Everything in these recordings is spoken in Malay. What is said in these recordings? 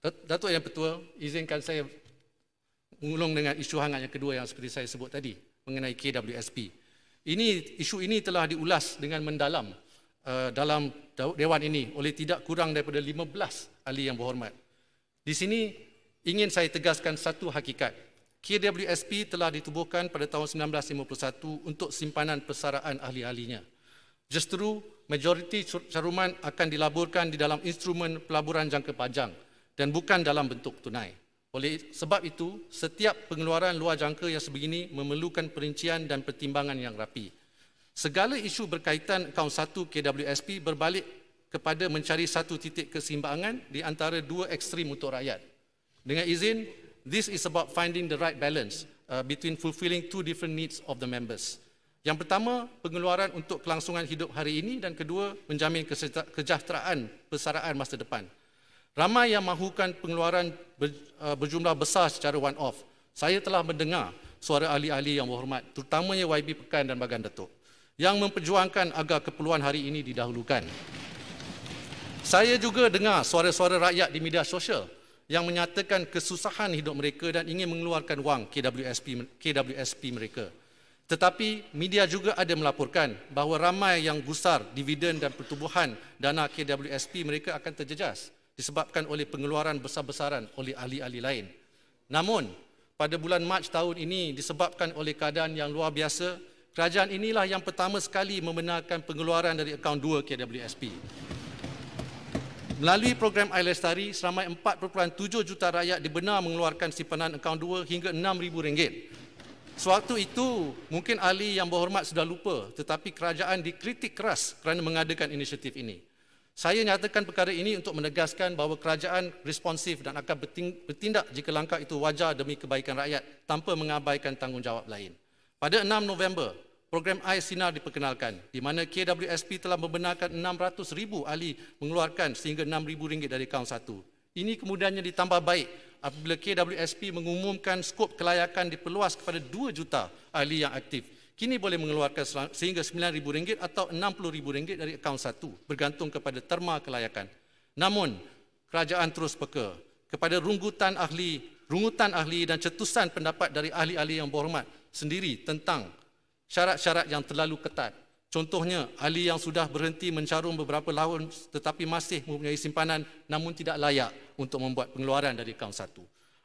Datuk Yang Pertua, izinkan saya mengulung dengan isu hangat yang kedua yang seperti saya sebut tadi mengenai KWSP. Isu ini telah diulas dengan mendalam dalam Dewan ini oleh tidak kurang daripada 15 ahli yang berhormat. Di sini ingin saya tegaskan satu hakikat. KWSP telah ditubuhkan pada tahun 1951 untuk simpanan persaraan ahli-ahlinya. Justru, majoriti caruman akan dilaburkan di dalam instrumen pelaburan jangka panjang dan bukan dalam bentuk tunai. Oleh sebab itu, setiap pengeluaran luar jangka yang sebegini memerlukan perincian dan pertimbangan yang rapi. Segala isu berkaitan akaun 1 KWSP berbalik kepada mencari satu titik keseimbangan di antara dua ekstrim untuk rakyat. Dengan izin, this is about finding the right balance between fulfilling two different needs of the members. Yang pertama, pengeluaran untuk kelangsungan hidup hari ini, dan kedua, menjamin kesejahteraan persaraan masa depan. Ramai yang mahukan pengeluaran berjumlah besar secara one-off. Saya telah mendengar suara ahli-ahli yang berhormat, terutamanya YB Pekan dan Bagan Datuk, yang memperjuangkan agar keperluan hari ini didahulukan. Saya juga dengar suara-suara rakyat di media sosial yang menyatakan kesusahan hidup mereka dan ingin mengeluarkan wang KWSP mereka. Tetapi media juga ada melaporkan bahawa ramai yang gusar dividen dan pertubuhan dana KWSP mereka akan terjejas disebabkan oleh pengeluaran besar-besaran oleh ahli-ahli lain. Namun, pada bulan Mac tahun ini disebabkan oleh keadaan yang luar biasa, kerajaan inilah yang pertama sekali membenarkan pengeluaran dari akaun 2 KWSP. Melalui program Air Lestari, seramai 4.7 juta rakyat dibenar mengeluarkan simpanan akaun 2 hingga RM6,000. Sewaktu itu, mungkin ahli yang berhormat sudah lupa, tetapi kerajaan dikritik keras kerana mengadakan inisiatif ini. Saya nyatakan perkara ini untuk menegaskan bahawa kerajaan responsif dan akan bertindak jika langkah itu wajar demi kebaikan rakyat tanpa mengabaikan tanggungjawab lain. Pada 6 November, program Air Sinar diperkenalkan, di mana KWSP telah membenarkan 600,000 ahli mengeluarkan sehingga RM6,000 dari akaun 1. Ini kemudiannya ditambah baik apabila KWSP mengumumkan skop kelayakan diperluas kepada 2 juta ahli yang aktif. Kini boleh mengeluarkan sehingga RM9,000 atau RM60,000 dari akaun 1, bergantung kepada terma kelayakan. Namun, kerajaan terus peka kepada rungutan ahli dan cetusan pendapat dari ahli-ahli yang berhormat sendiri tentang syarat-syarat yang terlalu ketat. Contohnya, ahli yang sudah berhenti mencarum beberapa tahun tetapi masih mempunyai simpanan namun tidak layak untuk membuat pengeluaran dari akaun 1.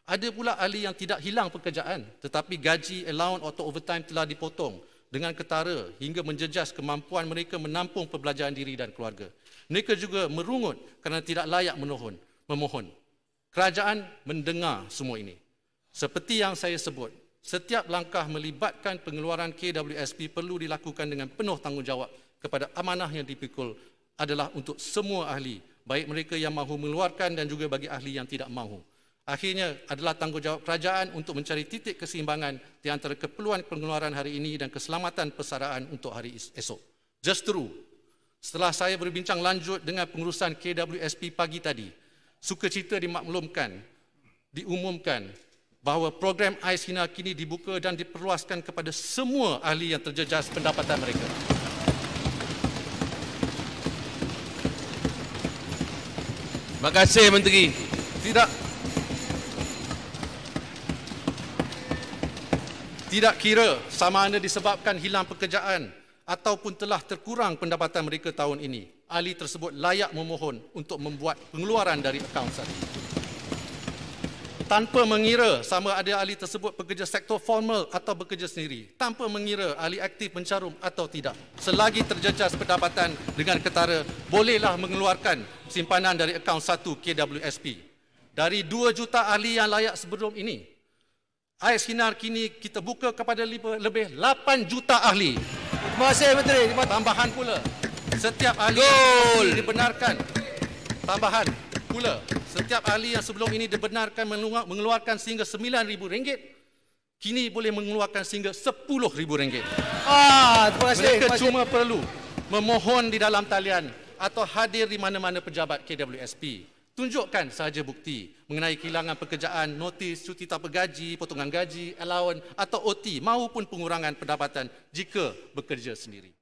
Ada pula ahli yang tidak hilang pekerjaan tetapi gaji, allowance atau overtime telah dipotong dengan ketara hingga menjejas kemampuan mereka menampung pembelajaran diri dan keluarga. Mereka juga merungut kerana tidak layak memohon. Kerajaan mendengar semua ini. Seperti yang saya sebut, setiap langkah melibatkan pengeluaran KWSP perlu dilakukan dengan penuh tanggungjawab kepada amanah yang dipikul adalah untuk semua ahli, baik mereka yang mahu mengeluarkan dan juga bagi ahli yang tidak mahu. Akhirnya adalah tanggungjawab kerajaan untuk mencari titik keseimbangan di antara keperluan pengeluaran hari ini dan keselamatan persaraan untuk hari esok. Justru, setelah saya berbincang lanjut dengan pengurusan KWSP pagi tadi, sukacita diumumkan bahawa program Air Sinar kini dibuka dan diperluaskan kepada semua ahli yang terjejas pendapatan mereka. Terima kasih, Menteri. Tidak kira sama ada disebabkan hilang pekerjaan ataupun telah terkurang pendapatan mereka tahun ini, ahli tersebut layak memohon untuk membuat pengeluaran dari akaun 1. Tanpa mengira sama ada ahli tersebut bekerja sektor formal atau bekerja sendiri, tanpa mengira ahli aktif mencarum atau tidak, selagi terjejas pendapatan dengan ketara, bolehlah mengeluarkan simpanan dari akaun 1 KWSP. Dari 2 juta ahli yang layak sebelum ini, Air Sinar kini kita buka kepada lebih 8 juta ahli. Terima kasih, Menteri. Tambahan pula, setiap ahli yang dibenarkan, tambahan pula, setiap ahli yang sebelum ini dibenarkan mengeluarkan sehingga RM9,000, kini boleh mengeluarkan sehingga RM10,000. Terima kasih. Mereka cuma perlu memohon di dalam talian atau hadir di mana-mana pejabat KWSP. Tunjukkan sahaja bukti mengenai kehilangan pekerjaan, notis, cuti tanpa gaji, potongan gaji, allowance atau OT maupun pengurangan pendapatan jika bekerja sendiri.